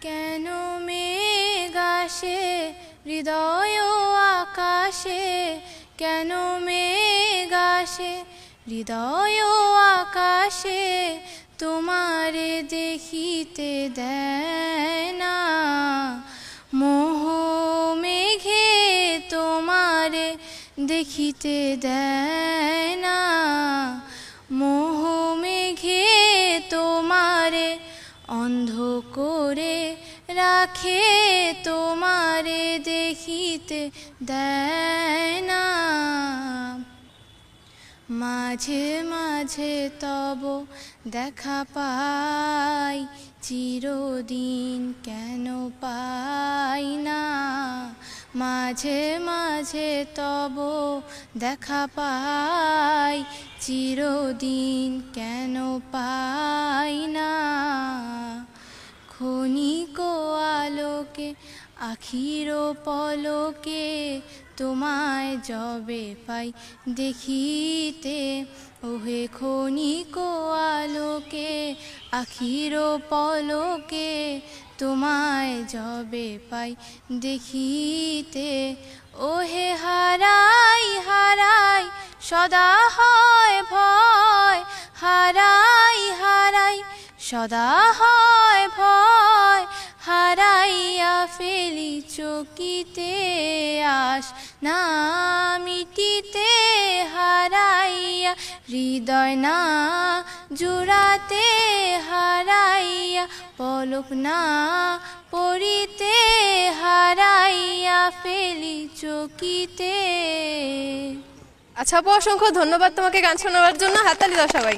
কেন মেঘ আসে হৃদয় আকাশে, কেন মেঘ আসে হৃদয় আকাশে, তোমারে দেখিতে দেয় না। মোহ মেঘে তোমারে দেখিতে দেয় না, মোহ মেঘে তোমারে অন্ধ করে রাখে, তোমারে দেখিতে দেয় না। মাঝে মাঝে তব দেখা পাই, চিরদিন কেন পাই না। মাঝে মাঝে তব দেখা পাই, চিরদিন কেন পাই না। ক্ষণিক আলোকে আখির পলকে, তোমায় যবে পাই দেখিতে, ওহে ক্ষণিক আলোকে আখির পলকে, তোমায় যবে পাই দেখিতে, ওহে হারাই হারাই সদা হয় ভয়, হারাই হারাই সদা হয় ভয়, হারাইয়া ফেলি চকিতে আস না মিটিতে, হারাইয়া হৃদয় না জুড়াতে, হারাইয়া পলক না পড়িতে, হারাইয়া ফেলি চকিতে। আচ্ছা আপু, অসংখ্য ধন্যবাদ তোমাকে গান শোনাবার জন্য। হাততালি দাও সবাই।